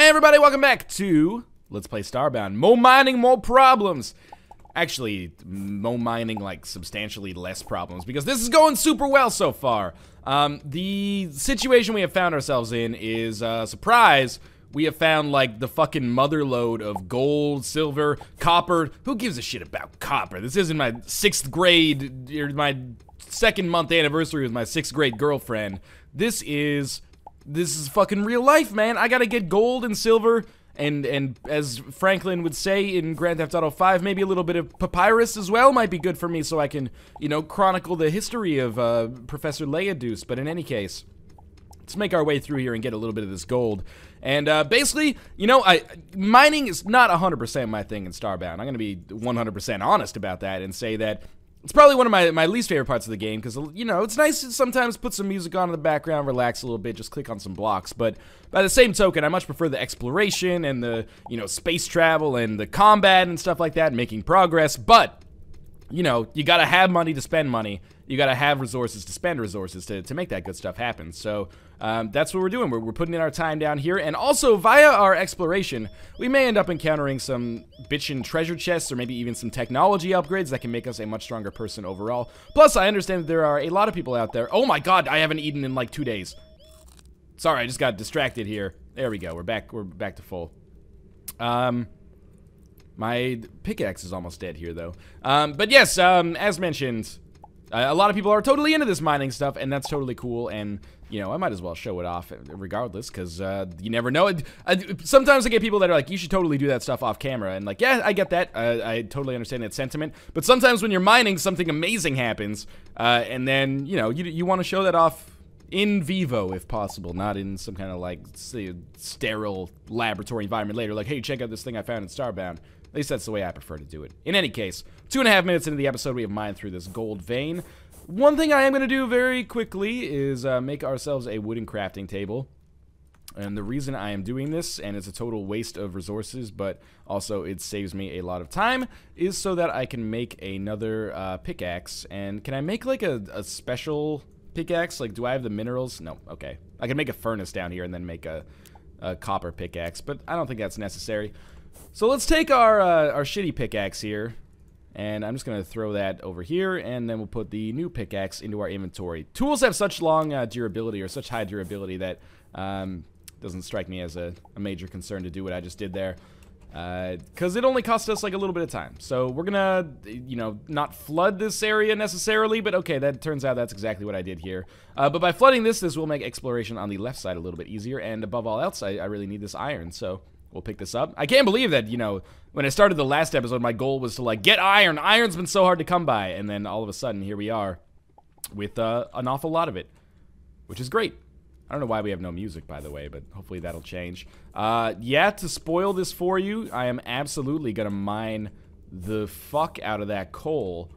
Hey everybody, welcome back to Let's Play Starbound. More mining, more problems. Actually, more mining, like, substantially less problems, because this is going super well so far. The situation we have found ourselves in is, surprise, we have found, like, the fucking motherlode of gold, silver, copper. Who gives a shit about copper? This isn't my 6th grade, or my 2nd month anniversary with my 6th grade girlfriend. This is fucking real life, man. I gotta get gold and silver, and as Franklin would say in Grand Theft Auto 5, maybe a little bit of papyrus as well might be good for me, so I can, you know, chronicle the history of Professor Leaduce. But in any case, let's make our way through here and get a little bit of this gold. And basically, you know, mining is not 100% my thing in Starbound. I'm gonna be 100% honest about that and say that it's probably one of my least favorite parts of the game, because, you know, it's nice to sometimes put some music on in the background, relax a little bit, just click on some blocks. But by the same token, I much prefer the exploration and the, you know, space travel and the combat and stuff like that, and making progress. But, you know, you gotta have money to spend money. You gotta have resources to spend resources to make that good stuff happen. So, that's what we're doing. We're putting in our time down here, and also, via our exploration, we may end up encountering some bitchin' treasure chests, or maybe even some technology upgrades that can make us a much stronger person overall. Plus, I understand that there are a lot of people out there— oh my god, I haven't eaten in like 2 days. Sorry, I just got distracted here. There we go, we're back to full. My pickaxe is almost dead here, though. But yes, as mentioned, a lot of people are totally into this mining stuff, and that's totally cool, and, you know, I might as well show it off regardless, because you never know. Sometimes I get people that are like, you should totally do that stuff off camera, and like, yeah, I get that. I totally understand that sentiment, but sometimes when you're mining, something amazing happens, and then, you know, you want to show that off in vivo, if possible, not in some kind of, like, say, sterile laboratory environment later, like, hey, check out this thing I found in Starbound. At least that's the way I prefer to do it. In any case, 2.5 minutes into the episode, we have mined through this gold vein. One thing I am going to do very quickly is make ourselves a wooden crafting table. And the reason I am doing this, and it's a total waste of resources, but also it saves me a lot of time, is so that I can make another pickaxe. And can I make, like, a special pickaxe? Like, do I have the minerals? No, okay. I can make a furnace down here and then make a copper pickaxe, but I don't think that's necessary. So let's take our shitty pickaxe here, and I'm just going to throw that over here, and then we'll put the new pickaxe into our inventory. Tools have such long durability, or such high durability, that doesn't strike me as a major concern to do what I just did there, because it only cost us like a little bit of time. So we're gonna, you know, not flood this area necessarily, but okay, that turns out that's exactly what I did here. But by flooding this will make exploration on the left side a little bit easier, and above all else, I really need this iron, so we'll pick this up. I can't believe that, you know, when I started the last episode, my goal was to, like, get iron. Iron's been so hard to come by, and then all of a sudden, here we are with an awful lot of it, which is great. I don't know why we have no music, by the way, but hopefully that'll change. Yeah, to spoil this for you, I am absolutely gonna mine the fuck out of that coal.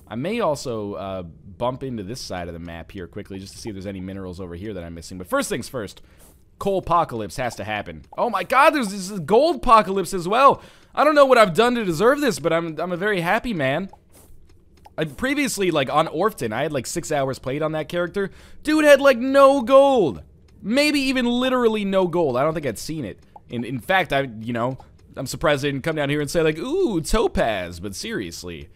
I may also bump into this side of the map here quickly, just to see if there's any minerals over here that I'm missing. But first things first, coal-pocalypse has to happen. Oh my god, there's this gold-pocalypse as well. I don't know what I've done to deserve this, but I'm a very happy man. I previously, like, on Orphan, I had like 6 hours played on that character. Dude had like no gold. Maybe even literally no gold. I don't think I'd seen it. In fact, you know, I'm surprised they didn't come down here and say like, ooh, topaz, but seriously.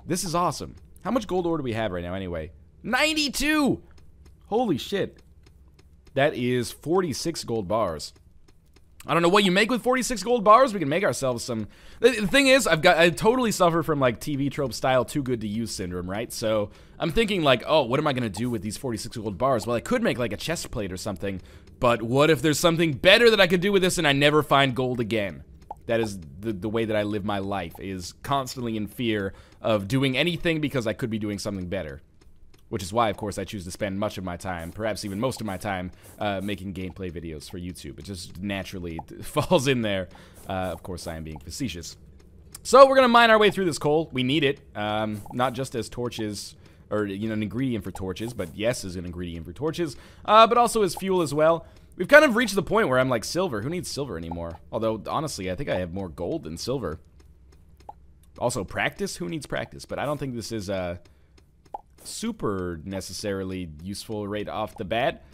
This is awesome. How much gold ore do we have right now anyway? 92! Holy shit. That is 46 gold bars. I don't know what you make with 46 gold bars. We can make ourselves some. The thing is, I totally suffer from, like, TV trope style too good to use syndrome, right? So I'm thinking, like, oh, what am I gonna do with these 46 gold bars? Well, I could make like a chest plate or something, but what if there's something better that I could do with this and I never find gold again? That is the way that I live my life, is constantly in fear of doing anything because I could be doing something better. Which is why, of course, I choose to spend much of my time, perhaps even most of my time, making gameplay videos for YouTube. It just naturally falls in there. Of course, I am being facetious. So we're gonna mine our way through this coal. We need it, not just as torches, or, you know, an ingredient for torches, but yes, as an ingredient for torches, but also as fuel as well. We've kind of reached the point where I'm like, silver. Who needs silver anymore? Although, honestly, I think I have more gold than silver. Also, practice? Who needs practice? But I don't think this is, super necessarily useful right off the bat.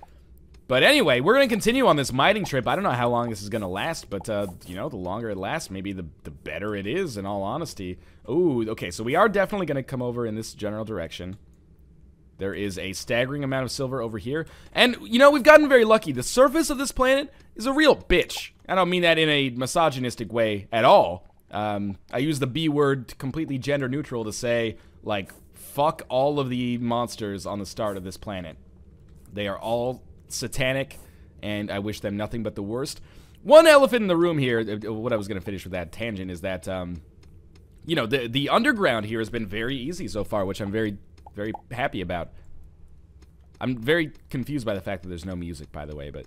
But anyway, we're going to continue on this mining trip. I don't know how long this is going to last, but, you know, the longer it lasts, maybe the better it is, in all honesty. Ooh, okay, so we are definitely going to come over in this general direction. There is a staggering amount of silver over here. And, you know, we've gotten very lucky. The surface of this planet is a real bitch. I don't mean that in a misogynistic way at all. I use the B word completely gender neutral to say, like, fuck all of the monsters on the start of this planet. They are all satanic, and I wish them nothing but the worst. One elephant in the room here, what I was going to finish with that tangent, is that, you know, the underground here has been very easy so far, which I'm very happy about. I'm very confused by the fact that there's no music, by the way, but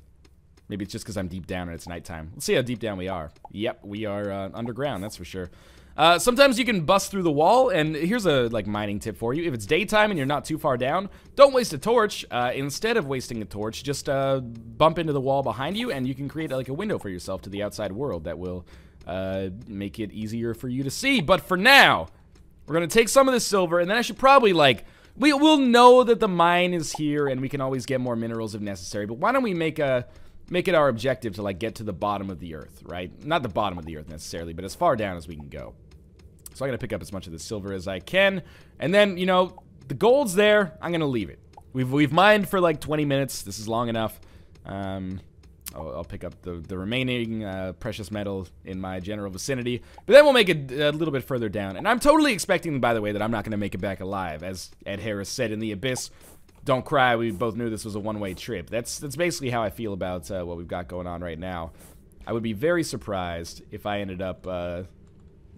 maybe it's just because I'm deep down and it's nighttime. Let's see how deep down we are. Yep, we are underground, that's for sure. Sometimes you can bust through the wall, and here's a mining tip for you. If it's daytime and you're not too far down, don't waste a torch. Instead of wasting a torch, just bump into the wall behind you, and you can create like a window for yourself to the outside world that will make it easier for you to see. But for now, we're gonna take some of this silver, and then I should probably we'll know that the mine is here, and we can always get more minerals if necessary. But why don't we make it our objective to get to the bottom of the earth, right? Not the bottom of the earth necessarily, but as far down as we can go. So I'm gonna pick up as much of the silver as I can, and then, you know, the gold's there. I'm gonna leave it. We've mined for like 20 minutes. This is long enough. I'll pick up the remaining precious metal in my general vicinity, but then we'll make it a little bit further down. And I'm totally expecting, by the way, that I'm not gonna make it back alive, as Ed Harris said in The Abyss. Don't cry, we both knew this was a one-way trip. That's basically how I feel about what we've got going on right now. I would be very surprised if I ended up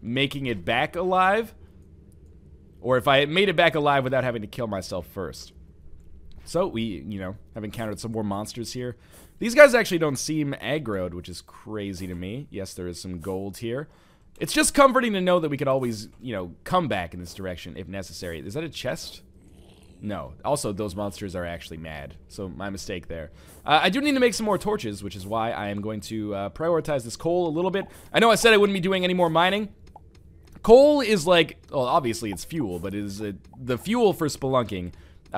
making it back alive, or if I made it back alive without having to kill myself first. So we, you know, have encountered some more monsters here. These guys actually don't seem aggroed, which is crazy to me. Yes, there is some gold here. It's just comforting to know that we could always, you know, come back in this direction if necessary. Is that a chest? No. Also, those monsters are actually mad, so my mistake there. I do need to make some more torches, which is why I am going to prioritize this coal a little bit. I know I said I wouldn't be doing any more mining. Coal is like, well, obviously it's fuel, but it is the fuel for spelunking,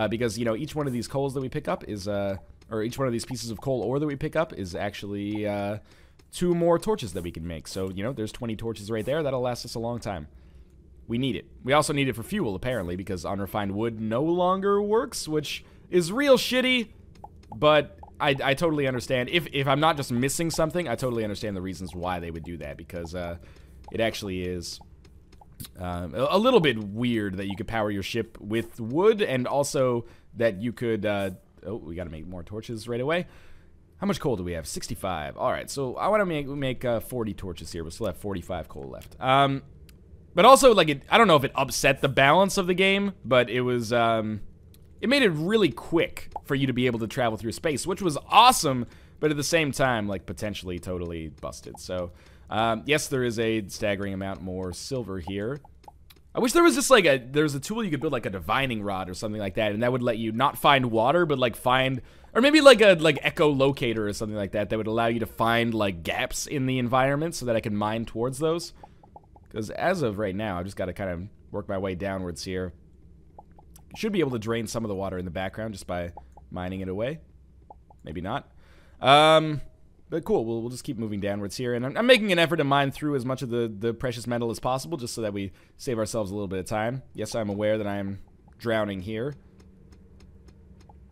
because, you know, each one of these coals that we pick up is, or each one of these pieces of coal ore that we pick up is actually 2 more torches that we can make. So, you know, there's 20 torches right there. That'll last us a long time. We need it. We also need it for fuel, apparently, because unrefined wood no longer works, which is real shitty, but I totally understand. If I'm not just missing something, I totally understand the reasons why they would do that, because it actually is a little bit weird that you could power your ship with wood, and also that you could... oh, we gotta make more torches right away. How much coal do we have? 65. Alright, so I want to make 40 torches here. We'll still have 45 coal left. But also, like, I don't know if it upset the balance of the game, but it was, it made it really quick for you to be able to travel through space, which was awesome, but at the same time, like, potentially totally busted. So, yes, there is a staggering amount more silver here. I wish there was just, like, there's a tool you could build, like, a divining rod or something like that, and that would let you not find water, but, like, find, or maybe, like, a, echolocator or something like that, that would allow you to find, like, gaps in the environment so that I can mine towards those. Because as of right now, I've just got to kind of work my way downwards here. Should be able to drain some of the water in the background just by mining it away. Maybe not. But cool, we'll just keep moving downwards here. And I'm making an effort to mine through as much of the precious metal as possible, just so that we save ourselves a little bit of time. Yes, I'm aware that I'm drowning here.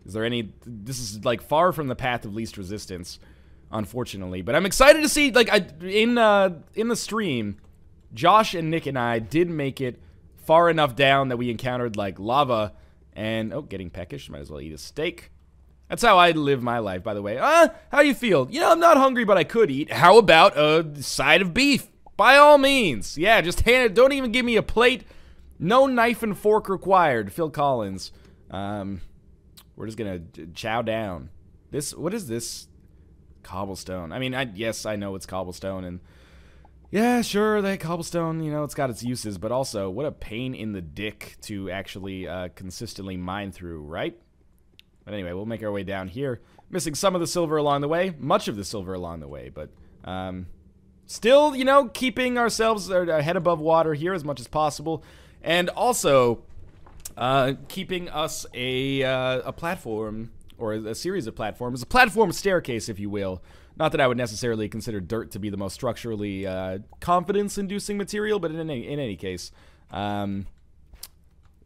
Is there any... This is, like, far from the path of least resistance, unfortunately. But I'm excited to see, like, in the stream... Josh and Nick and I did make it far enough down that we encountered, like, lava and... Oh, getting peckish. Might as well eat a steak. That's how I live my life, by the way. How you feel? You know, I'm not hungry, but I could eat. How about a side of beef? By all means. Yeah, just hand it. Don't even give me a plate. No knife and fork required. Phil Collins. We're just gonna chow down. What is this? Cobblestone. I mean, yes, I know it's cobblestone, and... Yeah, sure, that cobblestone, you know, it's got its uses, but also, what a pain in the dick to actually consistently mine through, right? But anyway, we'll make our way down here. Missing some of the silver along the way, much of the silver along the way, but still, you know, keeping ourselves our head above water here as much as possible, and also keeping us a platform or a series of platforms, a platform staircase, if you will. Not that I would necessarily consider dirt to be the most structurally confidence-inducing material, but in any case,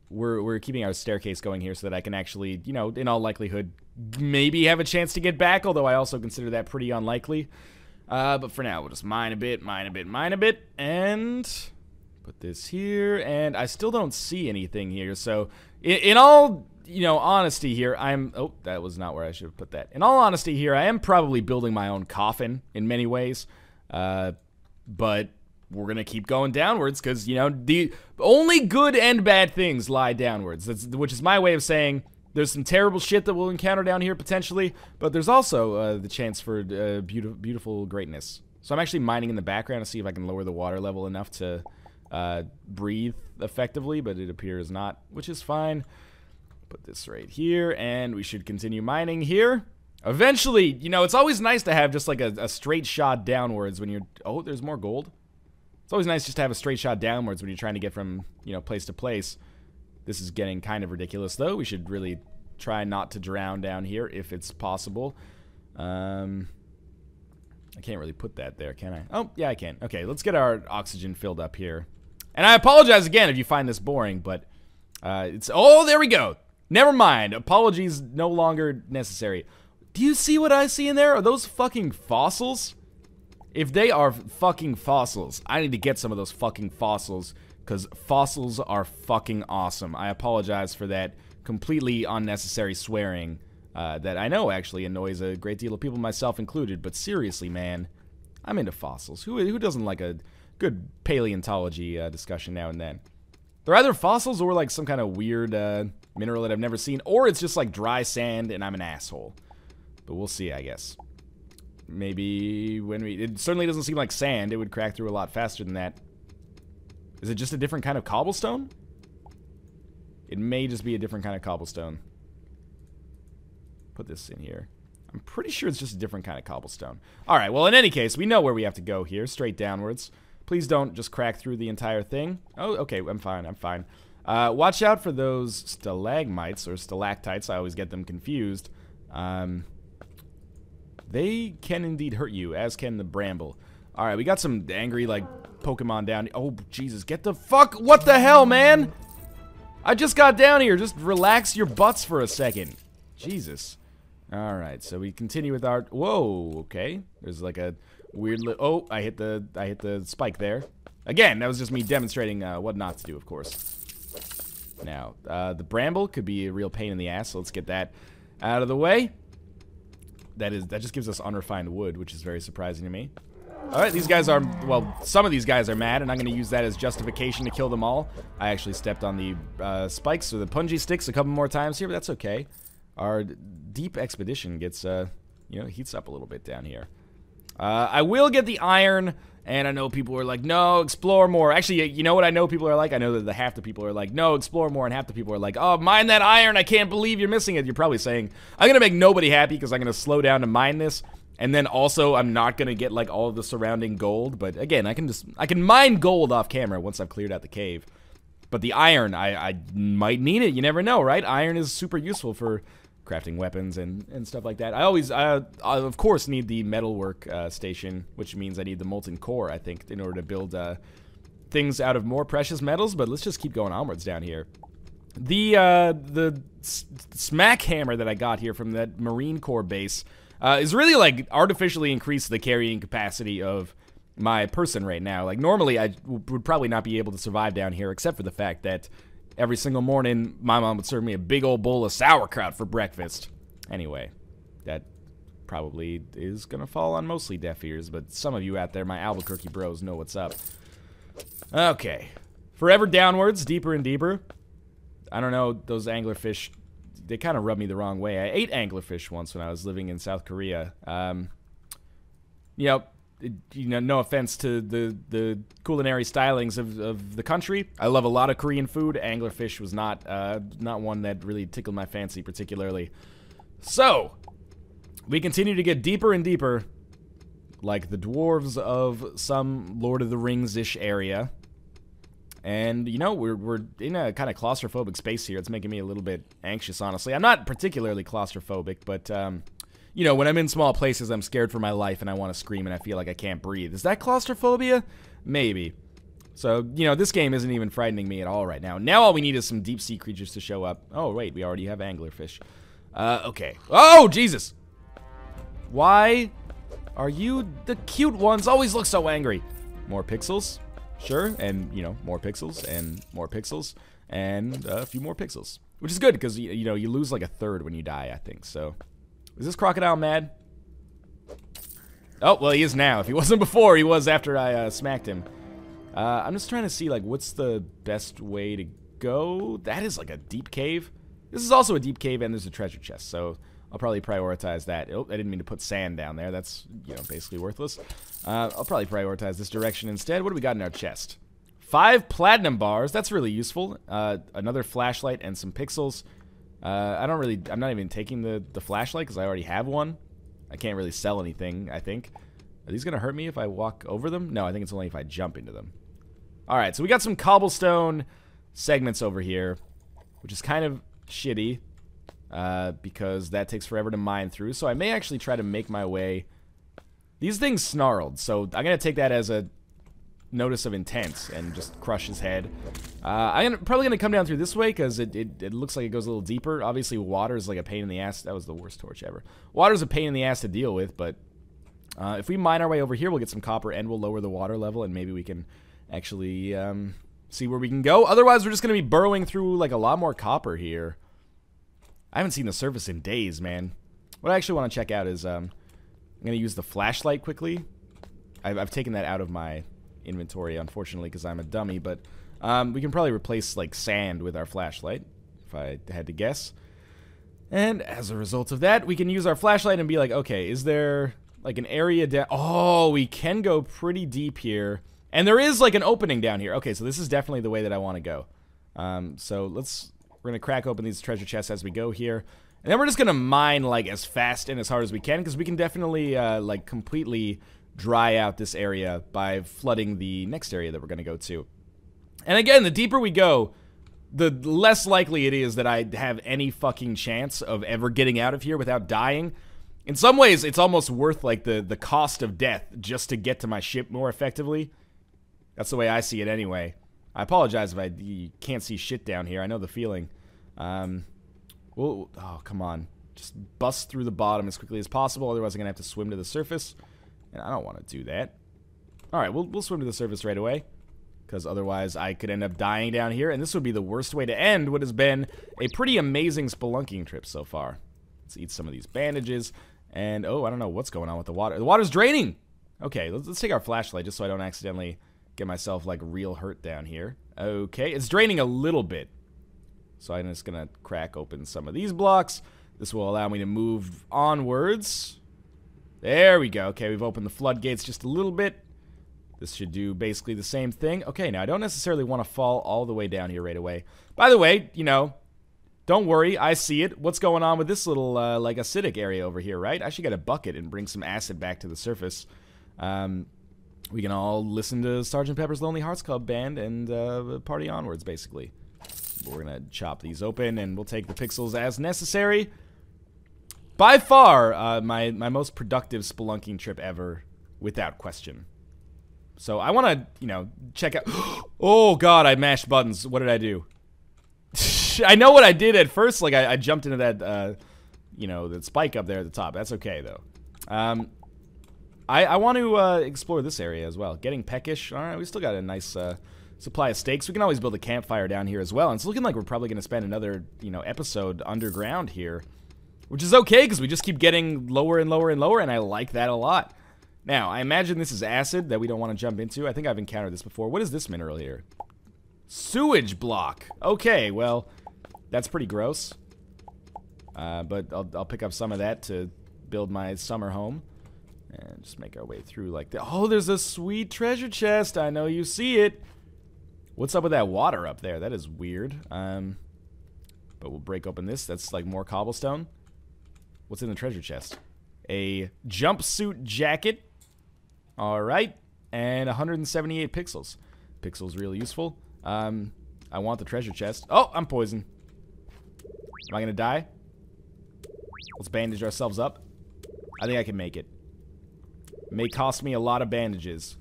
we're keeping our staircase going here so that I can actually, you know, in all likelihood, maybe have a chance to get back, although I also consider that pretty unlikely. But for now, we'll just mine a bit, and put this here, and I still don't see anything here, so in all, you know, honesty here, oh, that was not where I should have put that. In all honesty here, I am probably building my own coffin in many ways, but we're gonna keep going downwards, because, you know, the only good and bad things lie downwards, which is my way of saying there's some terrible shit that we'll encounter down here, potentially, but there's also the chance for beautiful greatness. So I'm actually mining in the background to see if I can lower the water level enough to breathe effectively, but it appears not, which is fine. Put this right here, and we should continue mining here. Eventually, you know, it's always nice to have just like a straight shot downwards when you're... Oh, there's more gold. It's always nice just to have a straight shot downwards when you're trying to get from, you know, place to place. This is getting kind of ridiculous, though. We should really try not to drown down here if it's possible. I can't really put that there, can I? Oh, yeah, I can. Okay, let's get our oxygen filled up here. And I apologize again if you find this boring, but it's... Oh, there we go. Never mind. Apologies no longer necessary. Do you see what I see in there? Are those fucking fossils? If they are fucking fossils, I need to get some of those fucking fossils, because fossils are fucking awesome. I apologize for that completely unnecessary swearing that I know actually annoys a great deal of people, myself included, but seriously, man, I'm into fossils. Who doesn't like a good paleontology discussion now and then? They're either fossils or like some kind of weird mineral that I've never seen, or it's just like dry sand and I'm an asshole. But we'll see, I guess. Maybe when it certainly doesn't seem like sand. It would crack through a lot faster than that. Is it just a different kind of cobblestone? It may just be a different kind of cobblestone. Put this in here. I'm pretty sure it's just a different kind of cobblestone. Alright, well, in any case, we know where we have to go here. Straight downwards. Please don't just crack through the entire thing. Oh, okay, I'm fine, I'm fine. Watch out for those stalagmites or stalactites. I always get them confused. They can indeed hurt you, as can the bramble. Alright, we got some angry, like, Pokemon down. Oh, Jesus, get the fuck... What the hell, man? I just got down here. Just relax your butts for a second. Jesus. Alright, so we continue with our... Whoa, okay. There's like a weird... Oh, I hit the spike there. Again, that was just me demonstrating what not to do, of course. Now, the bramble could be a real pain in the ass, so let's get that out of the way. That just gives us unrefined wood, which is very surprising to me. Alright, these guys are, well, some of these guys are mad, and I'm going to use that as justification to kill them all. I actually stepped on the spikes or the punji sticks a couple more times here, but that's okay. Our deep expedition gets, you know, heats up a little bit down here. I will get the iron, and I know people are like, no, explore more. Actually, you know what I know people are like? I know that half the people are like, no, explore more, and half the people are like, oh, mine that iron, I can't believe you're missing it. You're probably saying, I'm going to make nobody happy because I'm going to slow down to mine this, and then also I'm not going to get, like, all of the surrounding gold. But again, I can mine gold off camera once I've cleared out the cave. But the iron, I might need it. You never know, right? Iron is super useful for crafting weapons and stuff like that. I of course need the metalwork station, which means I need the molten core, I think, in order to build things out of more precious metals. But let's just keep going onwards down here. The smack hammer that I got here from that Marine Corps base is really like artificially increased the carrying capacity of my person right now. Like normally I would probably not be able to survive down here, except for the fact that every single morning, my mom would serve me a big old bowl of sauerkraut for breakfast. Anyway, that probably is gonna fall on mostly deaf ears, but some of you out there, my Albuquerque bros, know what's up. Okay. Forever downwards, deeper and deeper. I don't know, those anglerfish, they kind of rub me the wrong way. I ate anglerfish once when I was living in South Korea. You know, no offense to the culinary stylings of the country. I love a lot of Korean food. Anglerfish was not one that really tickled my fancy particularly. So, we continue to get deeper and deeper, like the dwarves of some Lord of the Rings-ish area. And, you know, we're in a kind of claustrophobic space here. It's making me a little bit anxious, honestly. I'm not particularly claustrophobic, but, you know, when I'm in small places, I'm scared for my life and I want to scream and I feel like I can't breathe. Is that claustrophobia? Maybe. So, you know, this game isn't even frightening me at all right now. Now all we need is some deep-sea creatures to show up. Oh, wait, we already have anglerfish. Okay. Oh, Jesus! Why are you... The cute ones always look so angry. More pixels? Sure, and, you know, more pixels, and more pixels, and a few more pixels. Which is good, because, you know, you lose like a third when you die, I think, so... Is this crocodile mad? Oh, well, he is now. If he wasn't before, he was after I smacked him. I'm just trying to see, like, what's the best way to go? That is, like, a deep cave. This is also a deep cave, and there's a treasure chest, so I'll probably prioritize that. Oh, I didn't mean to put sand down there. That's, you know, basically worthless. I'll probably prioritize this direction instead. What do we got in our chest? 5 platinum bars. That's really useful. Another flashlight and some pixels. I'm not even taking the flashlight because I already have one. I can't really sell anything, I think. Are these going to hurt me if I walk over them? No, I think it's only if I jump into them. Alright, so we got some cobblestone segments over here, which is kind of shitty, because that takes forever to mine through. So I may actually try to make my way... These things snarled, so I'm going to take that as a notice of intent and just crush his head. I'm probably going to come down through this way because it looks like it goes a little deeper. Obviously, water is like a pain in the ass. That was the worst torch ever. Water is a pain in the ass to deal with, but if we mine our way over here, we'll get some copper and we'll lower the water level, and maybe we can actually see where we can go. Otherwise, we're just going to be burrowing through like a lot more copper here. I haven't seen the surface in days, man. What I actually want to check out is I'm going to use the flashlight quickly. I've taken that out of my inventory, unfortunately, because I'm a dummy, but we can probably replace like sand with our flashlight, if I had to guess. And as a result of that, we can use our flashlight and be like, okay, is there like an area down? Oh, we can go pretty deep here. And there is like an opening down here. Okay, so this is definitely the way that I want to go. So we're going to crack open these treasure chests as we go here. And then we're just going to mine like as fast and as hard as we can, because we can definitely like completely dry out this area by flooding the next area that we're going to go to. And again, the deeper we go, the less likely it is that I have any fucking chance of ever getting out of here without dying. In some ways, it's almost worth like the cost of death just to get to my ship more effectively. That's the way I see it anyway. I apologize if you can't see shit down here. I know the feeling. Oh, come on. Just bust through the bottom as quickly as possible, otherwise I'm going to have to swim to the surface. And I don't want to do that. Alright, we'll swim to the surface right away, because otherwise I could end up dying down here, and this would be the worst way to end what has been a pretty amazing spelunking trip so far. Let's eat some of these bandages, and oh, I don't know what's going on with the water. The water's draining! Okay, let's take our flashlight just so I don't accidentally get myself, like, real hurt down here. Okay, it's draining a little bit. So I'm just gonna crack open some of these blocks. This will allow me to move onwards. There we go. Okay, we've opened the floodgates just a little bit. This should do basically the same thing. Okay, now I don't necessarily want to fall all the way down here right away. By the way, you know, don't worry, I see it. What's going on with this little, like, acidic area over here, right? I should get a bucket and bring some acid back to the surface. We can all listen to Sgt. Pepper's Lonely Hearts Club Band and party onwards, basically. We're going to chop these open, and we'll take the pixels as necessary. By far, my most productive spelunking trip ever, without question. So I want to, you know, check out... Oh, God, I mashed buttons. What did I do? I know what I did at first. Like, I jumped into that, you know, that spike up there at the top. That's okay, though. I want to explore this area as well. Getting peckish. All right, we still got a nice supply of steaks. We can always build a campfire down here as well. And it's looking like we're probably going to spend another, you know, episode underground here. Which is okay, because we just keep getting lower and lower and lower, and I like that a lot. Now, I imagine this is acid that we don't want to jump into. I think I've encountered this before. What is this mineral here? Sewage block. Okay, well, that's pretty gross. But I'll pick up some of that to build my summer home. And just make our way through like that. Oh, there's a sweet treasure chest. I know you see it. What's up with that water up there? That is weird. But we'll break open this. That's like more cobblestone. What's in the treasure chest? A jumpsuit jacket. Alright. And 178 pixels. Pixels really useful. I want the treasure chest. Oh, I'm poisoned. Am I gonna die? Let's bandage ourselves up. I think I can make it. It may cost me a lot of bandages,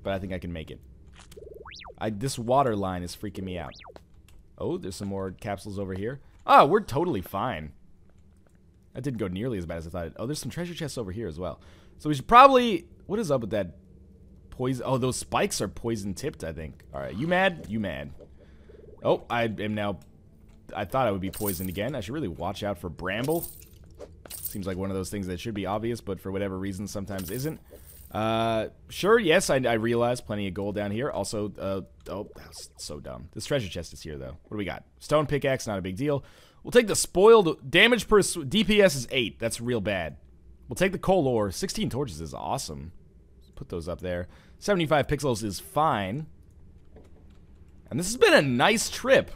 but I think I can make it. This water line is freaking me out. Oh, there's some more capsules over here. Oh, we're totally fine. That didn't go nearly as bad as I thought. Oh, there's some treasure chests over here as well. So we should probably... What is up with that poison? Oh, those spikes are poison tipped, I think. Alright, you mad? You mad. Oh, I am now... I thought I would be poisoned again. I should really watch out for bramble. Seems like one of those things that should be obvious, but for whatever reason sometimes isn't. Sure, yes, I realize plenty of gold down here. Also, oh, that's so dumb. This treasure chest is here, though. What do we got? Stone pickaxe, not a big deal. We'll take the spoiled... Damage per... DPS is 8. That's real bad. We'll take the coal ore. 16 torches is awesome. Put those up there. 75 pixels is fine. And this has been a nice trip.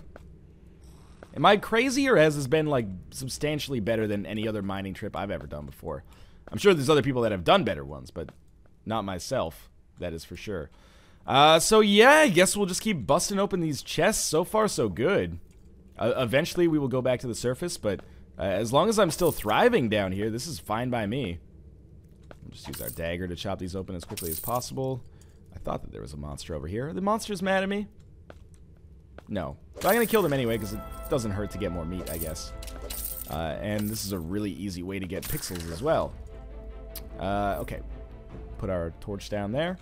Am I crazy, or has this been, like, substantially better than any other mining trip I've ever done before? I'm sure there's other people that have done better ones, but not myself. That is for sure. So yeah, I guess we'll just keep busting open these chests. So far, so good. Eventually, we will go back to the surface, but as long as I'm still thriving down here, this is fine by me. We'll just use our dagger to chop these open as quickly as possible. I thought that there was a monster over here. Are the monsters mad at me? No. But I'm going to kill them anyway, because it doesn't hurt to get more meat, I guess. And this is a really easy way to get pixels as well. Okay. Put our torch down there.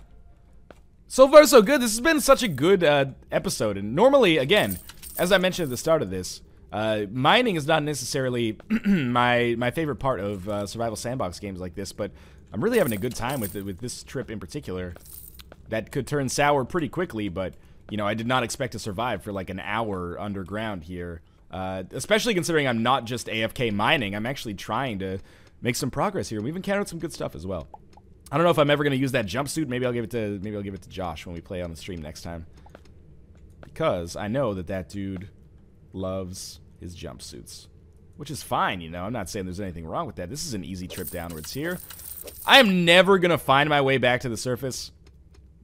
So far, so good. This has been such a good episode. And normally, again, as I mentioned at the start of this, mining is not necessarily my favorite part of survival sandbox games like this, but I'm really having a good time with it, with this trip in particular. That could turn sour pretty quickly, but, you know, I did not expect to survive for like an hour underground here. Especially considering I'm not just AFK mining, I'm actually trying to make some progress here. We've encountered some good stuff as well. I don't know if I'm ever going to use that jumpsuit. Maybe I'll give it to Josh when we play on the stream next time. Because I know that dude loves his jumpsuits. Which is fine, you know. I'm not saying there's anything wrong with that. This is an easy trip downwards here. I am never going to find my way back to the surface.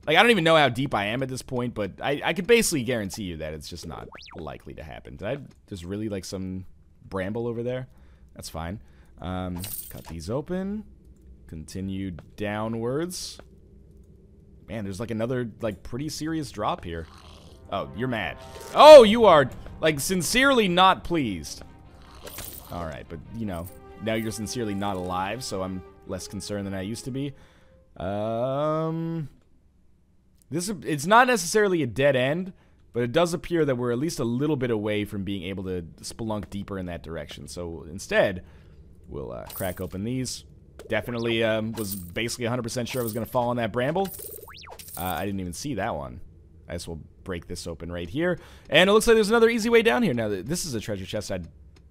Like, I don't even know how deep I am at this point, but I could basically guarantee you that it's just not likely to happen. Did I just really like some bramble over there? That's fine. Cut these open. Continue downwards. Man, there's like another, like, pretty serious drop here. Oh, you're mad. Oh, you are, like, sincerely not pleased. Alright, but, you know, now you're sincerely not alive, so I'm less concerned than I used to be. It's not necessarily a dead end, but it does appear that we're at least a little bit away from being able to spelunk deeper in that direction. So instead, we'll crack open these. Definitely was basically 100% sure I was going to fall on that bramble. I didn't even see that one. I guess we'll break this open right here. And it looks like there's another easy way down here. Now, this is a treasure chest I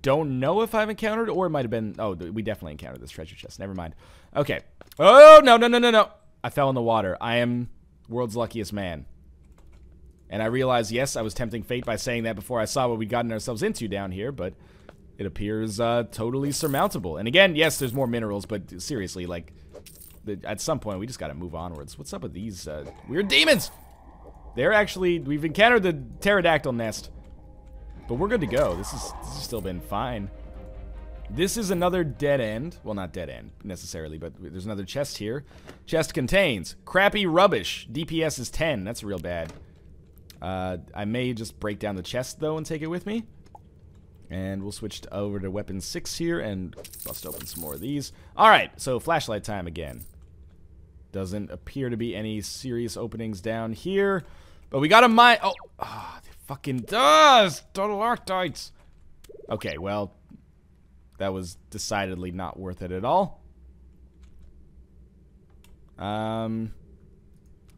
don't know if I've encountered, or it might have been... Oh, we definitely encountered this treasure chest. Never mind. Okay. Oh, no, no, no, no, no. I fell in the water. I am world's luckiest man. And I realized, yes, I was tempting fate by saying that before I saw what we'd gotten ourselves into down here, but it appears totally surmountable. And again, yes, there's more minerals, but seriously, like, at some point, we just gotta move onwards. What's up with these weird demons? They're actually... We've encountered the pterodactyl nest, but we're good to go. This has still been fine. This is another dead end. Well, not dead end, necessarily, but there's another chest here. Chest contains crappy rubbish. DPS is 10. That's real bad. I may just break down the chest, though, and take it with me. And we'll switch over to weapon 6 here and bust open some more of these. Alright, so flashlight time again. Doesn't appear to be any serious openings down here. But we got a mine. Oh, it fucking does! Stalactites! Okay, well, that was decidedly not worth it at all.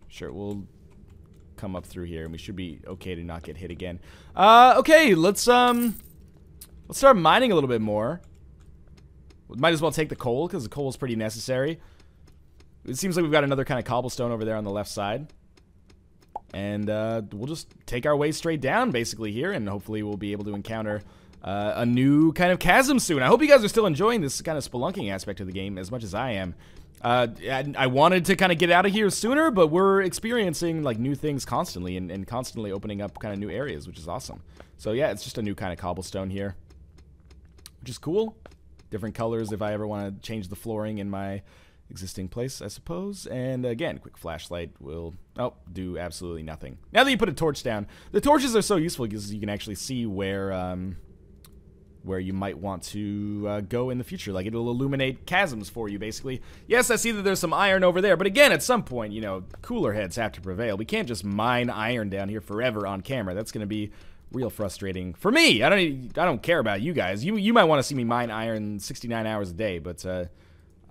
Sure, we'll come up through here, and we should be okay to not get hit again. Okay, let's start mining a little bit more. We might as well take the coal, because the coal is pretty necessary. It seems like we've got another kind of cobblestone over there on the left side. And we'll just take our way straight down, basically, here, and hopefully we'll be able to encounter a new kind of chasm soon. I hope you guys are still enjoying this kind of spelunking aspect of the game as much as I am. I wanted to kind of get out of here sooner, but we're experiencing like new things constantly and constantly opening up kind of new areas, which is awesome. So yeah, it's just a new kind of cobblestone here, which is cool. Different colors if I ever want to change the flooring in my existing place, I suppose. And again, quick flashlight will do absolutely nothing. Now that you put a torch down, the torches are so useful because you can actually see where you might want to go in the future. Like, it'll illuminate chasms for you, basically. Yes, I see that there's some iron over there, but again, at some point, you know, cooler heads have to prevail. We can't just mine iron down here forever on camera. That's going to be real frustrating for me. I don't care about you guys. You might want to see me mine iron 69 hours a day, but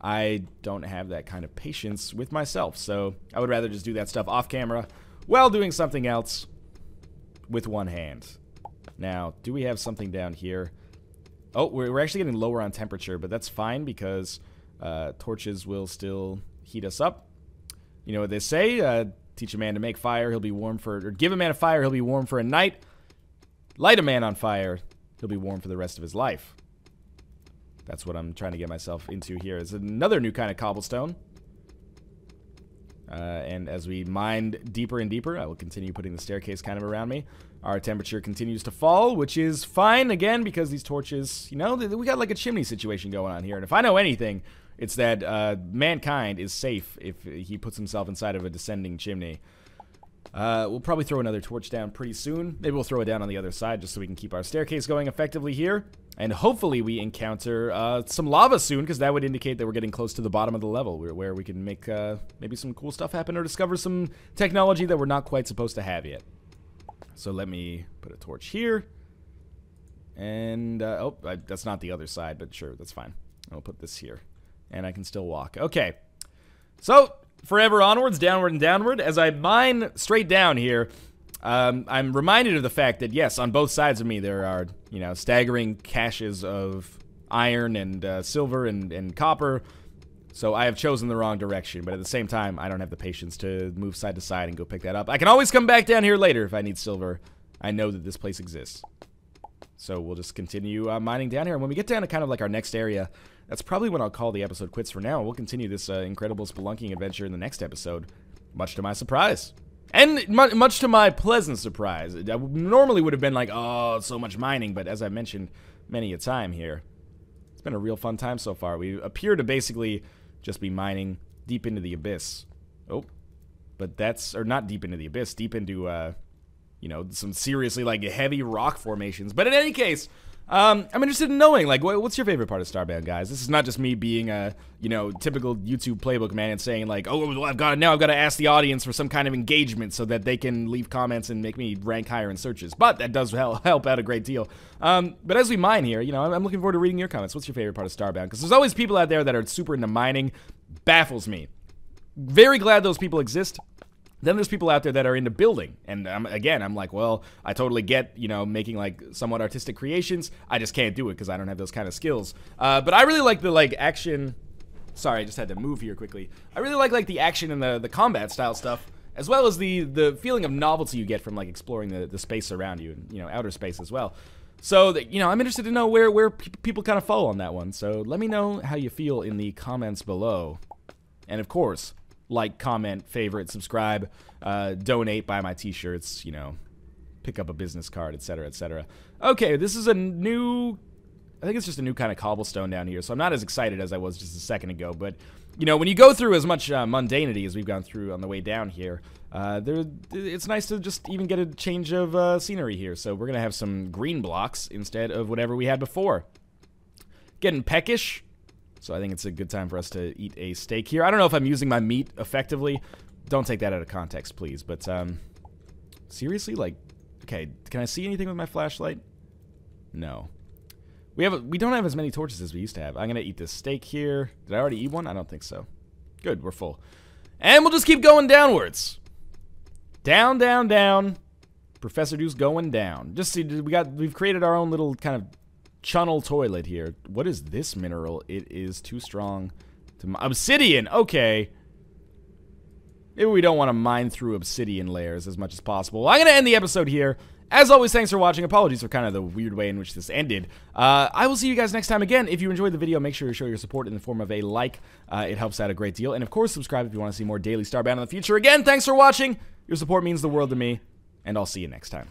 I don't have that kind of patience with myself, so I would rather just do that stuff off camera while doing something else with one hand. Now, do we have something down here? Oh, we're actually getting lower on temperature, but that's fine because torches will still heat us up. You know what they say, teach a man to make fire, he'll be warm for, or give a man a fire, he'll be warm for a night. Light a man on fire, he'll be warm for the rest of his life. That's what I'm trying to get myself into here. It's another new kind of cobblestone. And as we mine deeper and deeper, I will continue putting the staircase kind of around me. Our temperature continues to fall, which is fine, again, because these torches, you know, we got like a chimney situation going on here. And if I know anything, it's that mankind is safe if he puts himself inside of a descending chimney. We'll probably throw another torch down pretty soon. Maybe we'll throw it down on the other side just so we can keep our staircase going effectively here. And hopefully we encounter some lava soon, because that would indicate that we're getting close to the bottom of the level, where we can make maybe some cool stuff happen or discover some technology that we're not quite supposed to have yet. So let me put a torch here. And, that's not the other side, but sure, that's fine. I'll put this here. And I can still walk. Okay. So, forever onwards, downward and downward. As I mine straight down here, I'm reminded of the fact that, yes, on both sides of me there are, you know, staggering caches of iron and silver and copper. So I have chosen the wrong direction, but at the same time, I don't have the patience to move side to side and go pick that up. I can always come back down here later if I need silver. I know that this place exists. So we'll just continue mining down here. And when we get down to kind of like our next area, that's probably when I'll call the episode quits for now. We'll continue this incredible spelunking adventure in the next episode, much to my surprise. And much to my pleasant surprise. I normally would have been like, oh, so much mining, but as I mentioned many a time here, it's been a real fun time so far. We appear to basically just be mining deep into the abyss. Oh, but that's, or not deep into the abyss, deep into, you know, some seriously, like, heavy rock formations. But in any case, I'm interested in knowing, like, what's your favorite part of Starbound, guys? This is not just me being a, you know, typical YouTube playbook man and saying, like, oh, well, I've got to ask the audience for some kind of engagement so that they can leave comments and make me rank higher in searches. But that does help out a great deal. But as we mine here, you know, I'm looking forward to reading your comments. What's your favorite part of Starbound? Because there's always people out there that are super into mining. Baffles me. Very glad those people exist. Then there's people out there that are into building, and again, I'm like, well, I totally get, you know, making like somewhat artistic creations. I just can't do it because I don't have those kind of skills. But I really like the like action. Sorry, I just had to move here quickly. I really like the action and the combat style stuff, as well as the feeling of novelty you get from like exploring the space around you, and, you know, outer space as well. So, you know, I'm interested to know where people kind of fall on that one. So let me know how you feel in the comments below, and of course, like, comment, favorite, subscribe, donate, buy my t-shirts, you know, pick up a business card, etc., etc. Okay, this is a new, I think it's just a new kind of cobblestone down here, so I'm not as excited as I was just a second ago, but, you know, when you go through as much mundanity as we've gone through on the way down here, it's nice to just even get a change of scenery here. So we're going to have some green blocks instead of whatever we had before. Getting peckish. So I think it's a good time for us to eat a steak here. I don't know if I'm using my meat effectively. Don't take that out of context, please. But, seriously? Like, okay, can I see anything with my flashlight? No. We don't have as many torches as we used to have. I'm going to eat this steak here. Did I already eat one? I don't think so. Good, we're full. And we'll just keep going downwards. Down, down, down. Professor Deuce going down. Just see, we've created our own little kind of channel toilet here. What is this mineral? It is too strong to obsidian. Okay. Maybe we don't want to mine through obsidian layers as much as possible. Well, I'm going to end the episode here. as always, thanks for watching. Apologies for kind of the weird way in which this ended. I will see you guys next time again. If you enjoyed the video, make sure to show your support in the form of a like. It helps out a great deal. And of course, subscribe if you want to see more daily Starbound in the future. Again, thanks for watching. Your support means the world to me, and I'll see you next time.